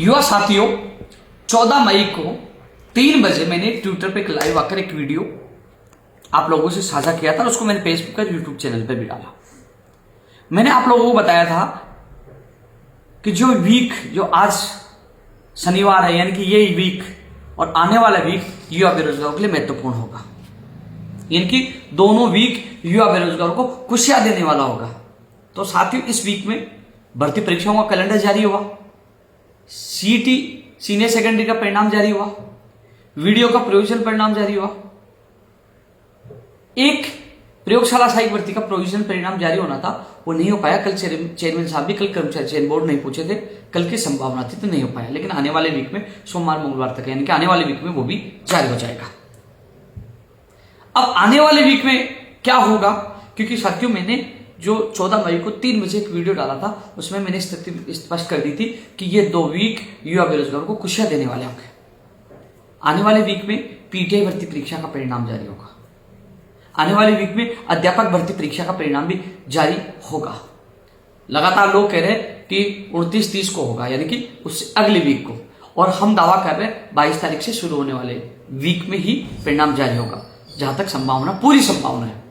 युवा साथियों, 14 मई को 3 बजे मैंने ट्विटर पे एक लाइव आकर एक वीडियो आप लोगों से साझा किया था और उसको मैंने फेसबुक और यूट्यूब चैनल पे भी डाला। मैंने आप लोगों को बताया था कि जो आज शनिवार है, यानी कि ये वीक और आने वाला वीक युवा बेरोजगारों के लिए महत्वपूर्ण होगा। यानी कि दोनों वीक युवा बेरोजगारों को खुशियां देने वाला होगा। तो साथियों, इस वीक में भर्ती परीक्षाओं का कैलेंडर जारी हुआ, सीईटी सीनियर सेकेंडरी का परिणाम जारी हुआ, वीडियो का प्रोविजन परिणाम जारी हुआ, एक प्रयोगशाला सहायक भर्ती का प्रोविजन परिणाम जारी होना था, वो नहीं हो पाया। कल चेयरमैन साहब भी, कल कर्मचारी चयन बोर्ड नहीं पूछे थे, कल की संभावना थी तो नहीं हो पाया। लेकिन आने वाले वीक में सोमवार मंगलवार तक, यानी कि आने वाले वीक में वो भी जारी हो जाएगा। अब आने वाले वीक में क्या होगा, क्योंकि साथियों मैंने जो 14 मई को 3 बजे एक वीडियो डाला था, उसमें मैंने स्थिति स्पष्ट कर दी थी कि ये 2 वीक युवा बेरोजगारों को खुशियां देने वाले होंगे। आने वाले वीक में पीटीआई भर्ती परीक्षा का परिणाम जारी होगा। आने वाले वीक में अध्यापक भर्ती परीक्षा का परिणाम भी जारी होगा। लगातार लोग कह रहे हैं कि 29-30 को होगा, यानी कि उससे अगले वीक को, और हम दावा कर रहे हैं 22 तारीख से शुरू होने वाले वीक में ही परिणाम जारी होगा। जहां तक संभावना, पूरी संभावना है।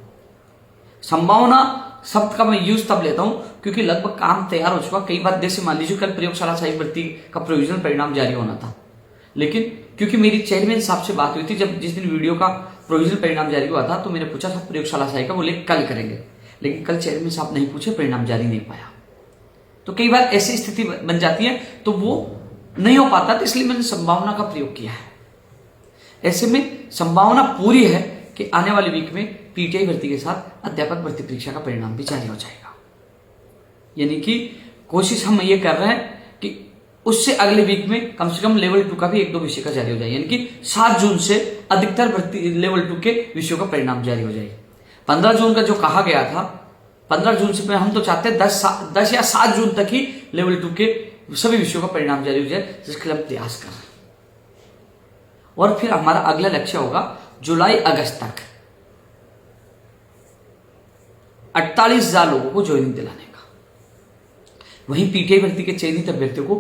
संभावना शब्द का मैं यूज तब लेता हूं क्योंकि लगभग काम तैयार हो चुका। कई बार जैसे मान लीजिए कल प्रयोगशाला सहायक भर्ती का प्रोविजनल परिणाम जारी होना था, लेकिन क्योंकि मेरी चेयरमैन साहब से बात हुई थी जब जिस दिन वीडियो का प्रोविजनल परिणाम जारी हुआ था, तो मैंने पूछा था प्रयोगशाला सहायक का, बोले कल करेंगे। लेकिन कल चेयरमैन साहब नहीं पूछे, परिणाम जारी नहीं पाया। तो कई बार ऐसी स्थिति बन जाती है तो वो नहीं हो पाता, तो इसलिए मैंने संभावना का प्रयोग किया है। ऐसे में संभावना पूरी है कि आने वाले वीक में पीटीआई भर्ती के साथ अध्यापक भर्ती परीक्षा का परिणाम भी जारी हो जाएगा। यानी कि कोशिश हम ये कर रहे हैं कि उससे अगले वीक में कम से कम लेवल 2 का भी 1-2 विषय का जारी हो जाए, यानी कि 7 जून से अधिकतर भर्ती लेवल 2 के विषयों का परिणाम जारी हो जाए। 15 जून का जो कहा गया था, 15 जून से हम तो चाहते हैं 10 या 7 जून तक ही लेवल 2 के सभी विषयों का परिणाम जारी हो जाए, जिसके लिए हम प्रयास कर रहे हैं। और फिर हमारा अगला लक्ष्य होगा जुलाई-अगस्त तक 48,000 लोगों को ज्वाइनिंग दिलाने का। वहीं पीटीआई भर्ती के चयनित अभ्यर्थियों को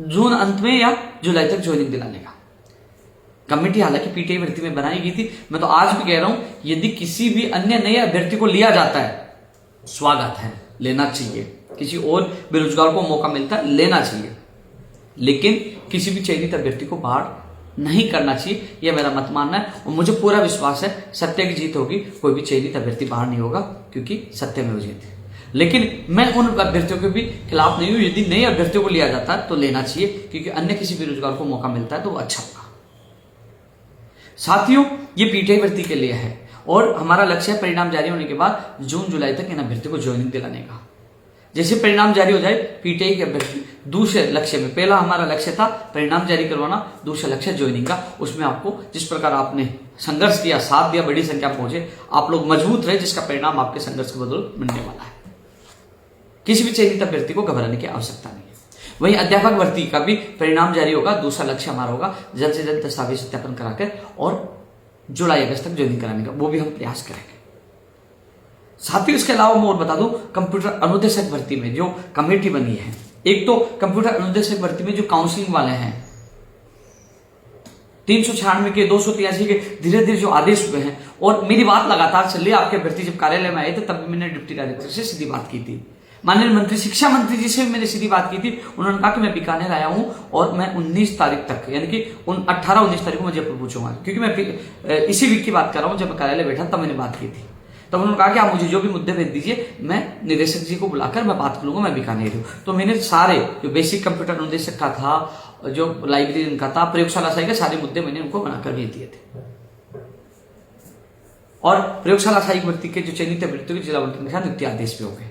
जून अंत में या जुलाई तक ज्वाइनिंग दिलाने का। कमेटी हालांकि पीटीआई भर्ती में बनाई गई थी। मैं तो आज भी कह रहा हूं, यदि किसी भी अन्य नए अभ्यर्थी को लिया जाता है, स्वागत है, लेना चाहिए। किसी और बेरोजगार को मौका मिलता है, लेना चाहिए। लेकिन किसी भी चयनित अभ्यर्थी को बाहर नहीं करना चाहिए, यह मेरा मत मानना है। और मुझे पूरा विश्वास है सत्य की जीत होगी। कोई भी चयनित अभ्यर्थी बाहर नहीं होगा, क्योंकि सत्य में जीत है। लेकिन मैं उन अभ्यर्थियों के भी खिलाफ नहीं हूं। यदि नए अभ्यर्थियों को लिया जाता है तो लेना चाहिए, क्योंकि अन्य किसी बेरोजगार को मौका मिलता है तो वो अच्छा होगा। साथियों, ये पीटीआई भर्ती के लिए है और हमारा लक्ष्य है परिणाम जारी होने के बाद जून-जुलाई तक इन अभ्यर्थियों को ज्वाइनिंग दिलाने का। जैसे परिणाम जारी हो जाए पीटीआई के अभ्यर्थी, दूसरे लक्ष्य में, पहला हमारा लक्ष्य था परिणाम जारी करवाना, दूसरा लक्ष्य ज्वाइनिंग का। उसमें आपको जिस प्रकार आपने संघर्ष किया, साथ दिया, बड़ी संख्या पहुंचे, आप लोग मजबूत रहे, जिसका परिणाम आपके संघर्ष के बदौलत मिलने वाला है। किसी भी चयनित अभ्यर्थी को घबराने की आवश्यकता नहीं है। वहीं अध्यापक भर्ती का भी परिणाम जारी होगा। दूसरा लक्ष्य हमारा होगा जल्द से जल्द दस्तावेज सत्यापन कराकर और जुलाई-अगस्त तक ज्वाइनिंग कराने का, वो भी हम प्रयास करेंगे। साथियों, इसके अलावा मैं और बता दूं, कंप्यूटर अनुदेशक भर्ती में जो कमेटी बनी है, एक तो कंप्यूटर अनुदेशक भर्ती में जो काउंसलिंग वाले हैं, 396 के, 283 के धीरे धीरे जो आदेश हुए हैं, और मेरी बात लगातार चल रही है। आपके अभ्यर्थी जब कार्यालय में आए थे तब भी मैंने डिप्टी डायरेक्टर से सीधी बात की थी। माननीय मंत्री, शिक्षा मंत्री जी से भी मैंने सीधी बात की थी। उन्होंने कहा कि मैं बीकानेर आया हूं और मैं 19 तारीख तक, यानी कि 18-19 तारीख को मैं जयपुर पहुंचूंगा, क्योंकि मैं इसी वीक की बात कर रहा हूं। जब मैं कार्यालय बैठा तब मैंने बात की थी। तब उन्होंने कहा कि आप मुझे जो भी मुद्दे भेज दीजिए, मैं निदेशक जी को बुलाकर मैं बात कर लूंगा, मैं बीकानेर हूं। तो मैंने सारे जो बेसिक कंप्यूटर अनुदेशक का था, जो लाइब्रेरियन का था, प्रयोगशाला सहायक के सारे मुद्दे मैंने उनको बनाकर भेज दिए थे। और प्रयोगशाला सहायक भर्ती के जो चयनित अभ्यर्थियों के जिला आवंटन के साथ नियुक्ति आदेश भी हो गए।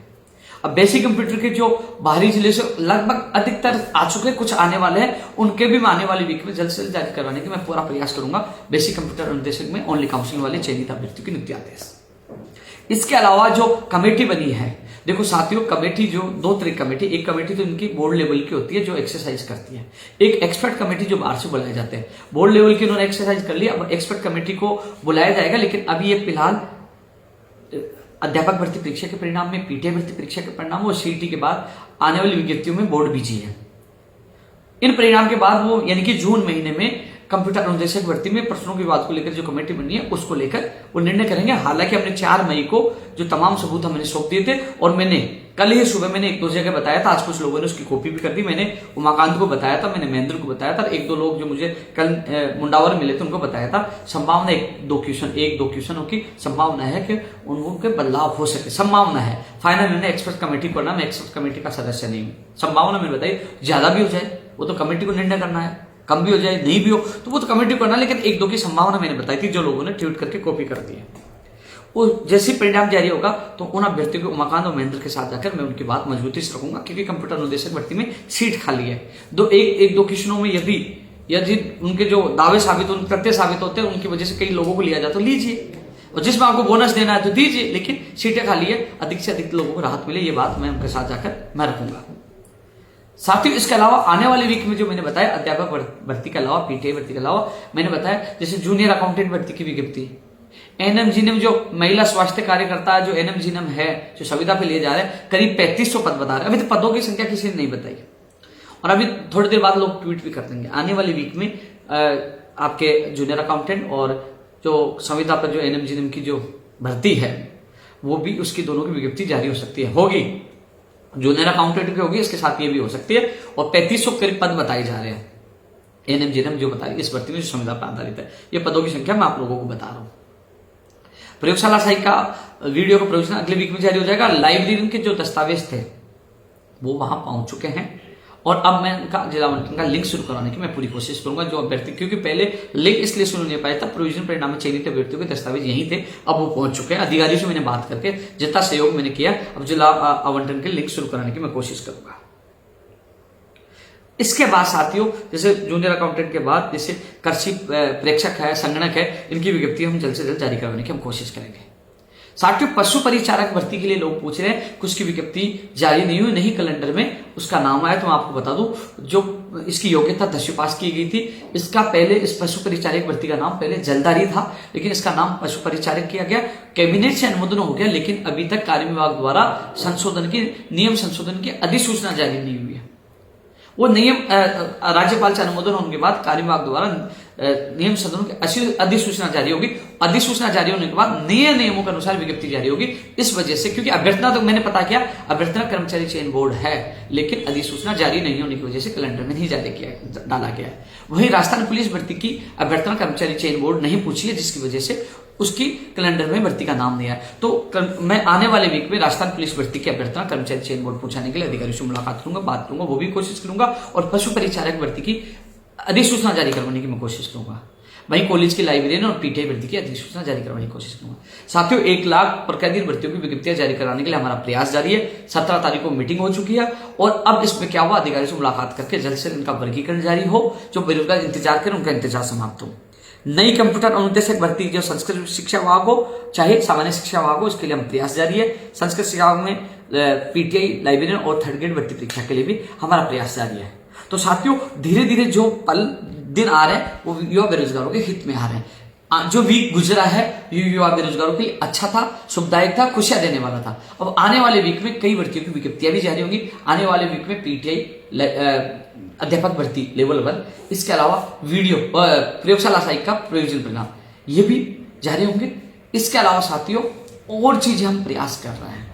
अब बेसिक कंप्यूटर के जो बाहरी जिले से लगभग अधिकतर आ चुके, कुछ आने वाले हैं, उनके भी मैं आने वाली वीक में जल्द से जल्द जारी करवाने की मैं पूरा प्रयास करूंगा। बेसिक कंप्यूटर अनुदेशक में ओनली काउंसिलिंग वाले चयनित अभ्यर्थियों की नियुक्ति आदेश। इसके अलावा जो कमेटी बनी है, देखो साथियों, कमेटी जो 2 तरह की कमेटी, एक कमेटी तो इनकी बोर्ड लेवल की होती है जो एक्सरसाइज करती है, एक एक्सपर्ट कमेटी जो बाहर से बुलाए जाते हैं। बोर्ड लेवल की उन्होंने एक्सरसाइज कर ली, अब एक्सपर्ट कमेटी को बुलाया जाएगा। लेकिन अभी ये फिलहाल अध्यापक भर्ती परीक्षा के परिणाम में, पीटीआई भर्ती परीक्षा के परिणाम और सीईटी के बाद आने वाली विज्ञप्तियों में बोर्ड बिजी है। इन परिणाम के बाद वो यानी कि जून महीने में कंप्यूटर अनुदेशक भर्ती में प्रश्नों के विवाद को लेकर जो कमेटी बनी है उसको लेकर वो निर्णय करेंगे। हालांकि हमने 4 मई को जो तमाम सबूत हमने सौंप दिए थे और मैंने कल ही सुबह मैंने 1-2 जगह बताया था, आज कुछ लोगों ने उसकी कॉपी भी कर दी। मैंने उमाकांत को बताया था, मैंने महेंद्र को बताया था, 1-2 लोग जो मुझे कल मुंडावर मिले थे उनको बताया था। संभावना 1-2 क्वेश्चनों की संभावना है कि उनके बदलाव हो सके, संभावना है। फाइनल निर्णय एक्सपर्ट कमेटी को करना, मैं एक्सपर्ट कमेटी का सदस्य नहीं हूँ। संभावना मैंने बताई, ज्यादा भी हो जाए वो तो कमेटी को निर्णय करना है, कम भी हो जाए नहीं भी हो तो वो तो कमेटी को करना, लेकिन 1-2 की संभावना मैंने बताई थी जो लोगों ने ट्वीट करके कॉपी कर दी है। वो जैसे परिणाम जारी होगा तो उन अभ्यर्थियों को उमाकांत और महेंद्र के साथ जाकर मैं उनकी बात मजबूती से रखूंगा, क्योंकि कंप्यूटर अनुदेशक भर्ती में सीट खाली है। 1-2 क्वेश्चनों में यदि उनके जो दावे तथ्य साबित होते हैं उनकी वजह से कई लोगों को लिया जाए तो लीजिए, और जिसमें आपको बोनस देना है तो दीजिए, लेकिन सीटें खाली है, अधिक से अधिक लोगों को राहत मिले, ये बात मैं उनके साथ जाकर मैं रखूंगा। साथियों, इसके अलावा आने वाले वीक में जो मैंने बताया अध्यापक भर्ती के अलावा, पीटीआई भर्ती के अलावा मैंने बताया जैसे जूनियर अकाउंटेंट भर्ती की विज्ञप्ति, एनएमजीएनएम जो महिला स्वास्थ्य कार्यकर्ता जो एनएमजीएनएम है जो संविदा पे लिए जा रहे हैं, करीब 3500 पद बता रहे हैं। अभी तो पदों की संख्या किसी ने नहीं बताई और अभी थोड़ी देर बाद लोग ट्वीट भी कर देंगे। आने वाली वीक में आपके जूनियर अकाउंटेंट और जो संविदा पर जो एनएमजीएनएम की जो भर्ती है वो भी, उसकी दोनों की विज्ञप्ति जारी हो सकती है, होगी। जूनियर अकाउंटेंट की होगी, इसके साथ ये भी हो सकती है। और 3500 करीब पद बताए जा रहे हैं एनएमजीएनएम जो बताए इस भर्ती में जो संविदा पर आधारित है। ये पदों की संख्या मैं आप लोगों को बता रहा हूं। प्रयोगशाला साई का वीडियो का प्रोविजन अगले वीक में जारी हो जाएगा। लाइब्रेरी के जो दस्तावेज थे वो वहां पहुंच चुके हैं और अब मैं इनका जिला आवंटन का लिंक शुरू कराने की मैं पूरी कोशिश करूंगा। जो अभ्यर्थी, क्योंकि पहले लिंक इसलिए शुरू नहीं पाया था, प्रोविजन परिणाम में चयनित अभ्यर्थियों के दस्तावेज यहीं थे, अब वो पहुंच चुके हैं। अधिकारियों से मैंने बात करके जितना सहयोग मैंने किया, अब जिला आवंटन के लिंक शुरू कराने की मैं कोशिश करूंगा। इसके बाद साथियों, जैसे जूनियर अकाउंटेंट के बाद जैसे कृषि प्रेक्षक है, संगणक है, इनकी विज्ञप्ति हम जल्द से जल्द जारी करवाने की हम कोशिश करेंगे। साथियों, पशु परिचारक भर्ती के लिए लोग पूछ रहे हैं कि उसकी विज्ञप्ति जारी नहीं हुई, नहीं कैलेंडर में उसका नाम आया। तो मैं आपको बता दूं, जो इसकी योग्यता 10वीं पास की गई थी, इसका पहले इस पशु परिचारक भर्ती का नाम पहले जलदारी था, लेकिन इसका नाम पशु परिचारक किया गया, कैबिनेट से अनुमोदन हो गया, लेकिन अभी तक कार्य विभाग द्वारा नियम संशोधन की अधिसूचना जारी नहीं हुई है। वो नियम राज्यपाल से अनुमोदन होने के बाद कार्य विभाग द्वारा नियम सदनों की अधिसूचना जारी होगी। अधिसूचना जारी होने के बाद नए नियमों के अनुसार विज्ञप्ति जारी होगी। इस वजह से, क्योंकि अभ्यर्थना तो मैंने पता किया, अभ्यर्थना कर्मचारी चयन बोर्ड है, लेकिन अधिसूचना जारी नहीं होने की वजह से कैलेंडर में नहीं डाला गया है। वहीं राजस्थान पुलिस भर्ती की अभ्यर्थना कर्मचारी चयन बोर्ड नहीं पूछी है, जिसकी वजह से उसकी कैलेंडर में भर्ती का नाम नहीं आया। तो मैं आने वाले वीक में राजस्थान पुलिस भर्ती की अभ्यर्थना कर्मचारी चयन बोर्ड पहुंचाने के लिए अधिकारियों से मुलाकात करूंगा, बात करूंगा, वो भी कोशिश करूंगा, और पशु परिचारक भर्ती की अधिसूचना जारी करवाने की मैं कोशिश करूंगा। वहीं कॉलेज की लाइब्रेरियन और पीटीआई भर्ती की अधिसूचना जारी करवाने की कोशिश करूंगा। साथियों, 1 लाख प्रकादीन भर्तियों की विज्ञप्तियां जारी कराने के लिए हमारा प्रयास जारी है। 17 तारीख को मीटिंग हो चुकी है और अब इसमें क्या हुआ, अधिकारियों से मुलाकात करके जल्द से इनका वर्गीकरण जारी हो, जो बेरोजगार इंतजार करें उनका इंतजार समाप्त हो। नई कंप्यूटर अनुदेशक भर्ती जो संस्कृत शिक्षा विभाग हो चाहे सामान्य शिक्षा विभाग हो, इसके लिए हम प्रयास जारी है। संस्कृत शिक्षा विभाग में पीटीआई, लाइब्रेरियन और 3rd ग्रेड भर्ती परीक्षा के लिए भी हमारा प्रयास जारी है। तो साथियों, धीरे धीरे जो दिन आ रहे हैं वो युवा बेरोजगारों के हित में आ रहे हैं। जो वीक गुजरा है ये युवा बेरोजगारों के लिए अच्छा था, सुखदायक था, खुशियां देने वाला था। अब आने वाले वीक में कई भर्तियों की विज्ञप्तियां भी जारी होंगी। आने वाले वीक में पीटीआई अध्यापक भर्ती लेवल 1, इसके अलावा वीडियो प्रयोगशाला सहायक का प्रयोजन परिणाम ये भी जारी होंगे। इसके अलावा साथियों और चीजें हम प्रयास कर रहे हैं।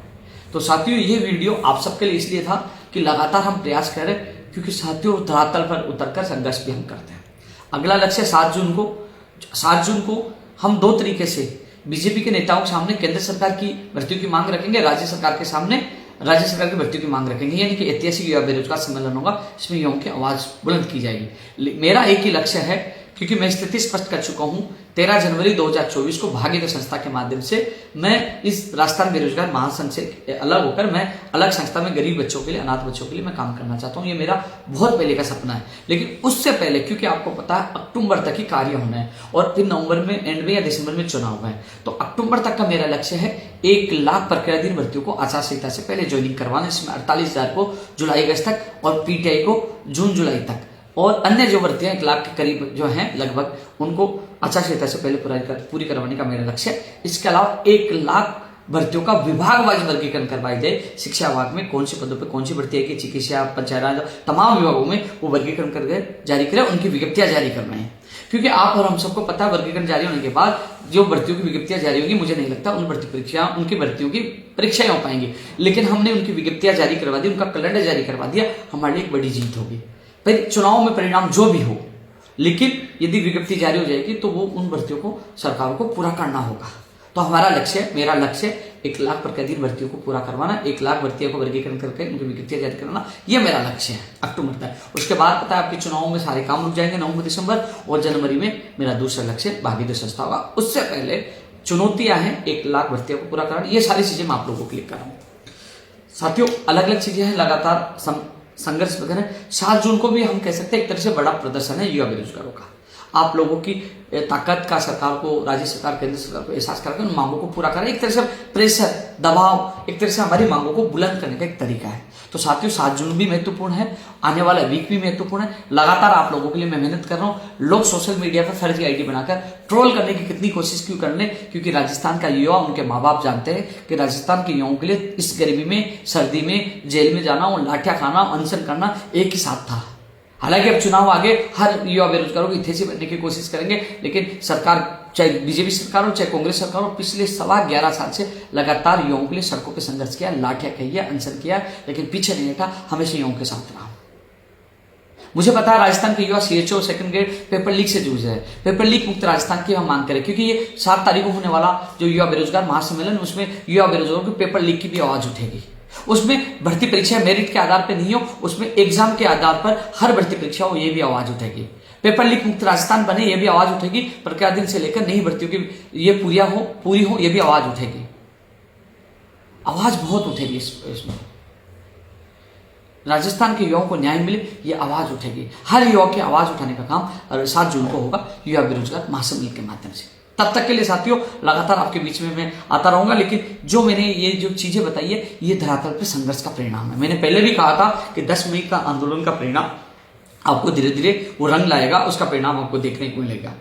तो साथियों, ये वीडियो आप सबके लिए इसलिए था कि लगातार हम प्रयास कर रहे हैं, क्योंकि साथियों धरातल पर उतरकर संघर्ष भी हम करते हैं। अगला लक्ष्य 7 जून को हम 2 तरीके से बीजेपी के नेताओं के सामने केंद्र सरकार की भर्तियों की मांग रखेंगे, राज्य सरकार के सामने राज्य सरकार की भर्तियों की मांग रखेंगे, यानी कि ऐतिहासिक युवा बेरोजगार सम्मेलन होगा, इसमें युवाओं की आवाज बुलंद की जाएगी। मेरा एक ही लक्ष्य है, क्योंकि मैं स्थिति स्पष्ट कर चुका हूं, 13 जनवरी 2024 को भाग्य संस्था के माध्यम से मैं इस राजस्थान बेरोजगार महासंघ से अलग होकर मैं अलग संस्था में गरीब बच्चों के लिए, अनाथ बच्चों के लिए मैं काम करना चाहता हूं। ये मेरा बहुत पहले का सपना है, लेकिन उससे पहले, क्योंकि आपको पता है अक्टूबर तक ही कार्य होना है और फिर नवंबर में एंड में या दिसंबर में चुनाव है, तो अक्टूबर तक का मेरा लक्ष्य है 1 लाख प्रक्रियाधीन भर्तियों को आचार संहिता से पहले ज्वाइनिंग करवाना, इसमें 48,000 को जुलाई अगस्त तक और पीटीआई को जून जुलाई तक, और अन्य जो भर्तियां 1 लाख के करीब जो हैं लगभग, उनको आचार संहिता से पहले पूरी करवाने का मेरा लक्ष्य है। इसके अलावा 1 लाख भर्तियों का विभागवाइज वर्गीकरण करवाई जाए। शिक्षा विभाग में कौन से पदों पर कौन सी भर्ती है, चिकित्सा, पंचायत राज, तमाम विभागों में वो वर्गीकरण करके जारी करें, उनकी विज्ञप्तियां जारी करना है। क्योंकि आप और हम सबको पता है वर्गीकरण जारी होने के बाद जो भर्तियों की विज्ञप्तियां जारी होगी, मुझे नहीं लगता उनकी भर्तियों की परीक्षाएं हो पाएंगी। लेकिन हमने उनकी विज्ञप्तियां जारी करवा दी, उनका कैलेंडर जारी करवा दिया, हमारे लिए एक बड़ी जीत होगी। भाई चुनाव में परिणाम जो भी हो, लेकिन यदि विज्ञप्ति जारी हो जाएगी तो वो उन भर्तियों को सरकार को पूरा करना होगा। तो हमारा लक्ष्य, मेरा लक्ष्य 1 लाख प्रतिदिन भर्तियों को पूरा करवाना, 1 लाख भर्तियों को वर्गीकरण करके उनकी विज्ञप्तियां जारी कराना, ये मेरा लक्ष्य है अक्टूबर तक। उसके बाद पता है आपके चुनावों में सारे काम रुक जाएंगे नवंबर दिसंबर, और जनवरी में मेरा दूसरा लक्ष्य भागीदार संस्था होगा। उससे पहले चुनौतियां हैं 1 लाख भर्तियों को पूरा कराना, ये सारी चीजें मैं आप लोगों को लिख कर रहा हूँ। साथियों अलग अलग चीजें हैं, लगातार संघर्ष वगैरह। 7 जून को भी हम कह सकते हैं एक तरह से बड़ा प्रदर्शन है युवा बेरोजगारों का। आप लोगों की ताकत का सरकार को, राज्य सरकार, केंद्र सरकार को एहसास करके उन मांगों को पूरा करें। एक तरह से प्रेशर, दबाव, एक तरह से हमारी मांगों को बुलंद करने का एक तरीका है। तो साथियों 7 जून भी महत्वपूर्ण है, आने वाला वीक भी महत्वपूर्ण है। लगातार आप लोगों के लिए मैं मेहनत कर रहा हूँ। लोग सोशल मीडिया पर फर्जी आईडी बनाकर ट्रोल करने की कितनी कोशिश क्यों कर लें, क्योंकि राजस्थान का युवा, उनके माँ बाप जानते हैं कि राजस्थान के युवाओं के लिए इस गर्मी में, सर्दी में जेल में जाना और लाठियां खाना, अनशन करना एक ही साथ था। हालांकि अब चुनाव आगे हर युवा बेरोजगारों को हितैषी बनने की कोशिश करेंगे, लेकिन सरकार, चाहे बीजेपी सरकार हो चाहे कांग्रेस सरकार हो, पिछले 11.25 साल से लगातार युवाओं के लिए सड़कों पर संघर्ष किया, लाठियां खाई, अनशन किया, लेकिन पीछे नहीं हटा, हमेशा युवाओं के साथ रहा। मुझे पता है राजस्थान के युवा CHO second grade paper leak से जूझ रहे हैं। पेपर लीक मुक्त राजस्थान की हम मांग करें, क्योंकि ये 7 तारीख को होने वाला जो युवा बेरोजगार महासम्मेलन, उसमें युवा बेरोजगारों की पेपर लीक की भी आवाज उठेगी। उसमें भर्ती परीक्षा मेरिट के आधार पर नहीं हो, उसमें एग्जाम के आधार पर हर भर्ती परीक्षा हो, ये भी आवाज उठेगी। पेपर लीक मुक्त राजस्थान बने, ये भी आवाज उठेगी। प्रक्रिया दिन से लेकर नई भर्तियों की ये पूरी हो, ये भी आवाज उठेगी। आवाज बहुत उठेगी इसमें। राजस्थान के युवाओं को न्याय मिले, ये आवाज उठेगी। हर युवा की आवाज उठाने का काम 7 जून को होगा युवा बेरोजगार महासम्मेलन के माध्यम से। तब तक के लिए साथियों लगातार आपके बीच में मैं आता रहूंगा, लेकिन जो मैंने ये जो चीजें बताई है, ये धरातल पे संघर्ष का परिणाम है। मैंने पहले भी कहा था कि 10 मई का आंदोलन का परिणाम आपको धीरे धीरे वो रंग लाएगा, उसका परिणाम आपको देखने को मिलेगा।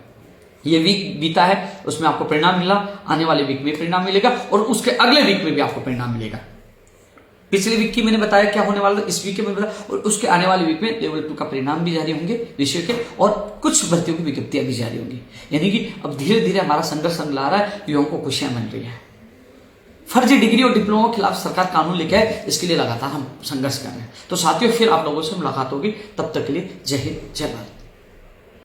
ये वीक बीता है, उसमें आपको परिणाम मिला, आने वाले वीक में परिणाम मिलेगा, और उसके अगले वीक में भी आपको परिणाम मिलेगा। पिछले वीक की मैंने बताया क्या होने वाला था, इस वीक के मैंने बताया, और उसके आने वाले वीक में लेवल 2 का परिणाम भी जारी होंगे विषय के, और कुछ भर्तियों की विज्ञप्तियां भी जारी होंगी। यानी कि अब धीरे धीरे हमारा संघर्ष रंग ला रहा है, युवाओं को खुशियां मिल रही है। फर्जी डिग्री और डिप्लोमा के खिलाफ सरकार कानून लेके आए, इसके लिए लगातार हम संघर्ष कर रहे हैं। तो साथियों फिर आप लोगों से मुलाकात होगी, तब तक के लिए जय हिंद, जय भारत।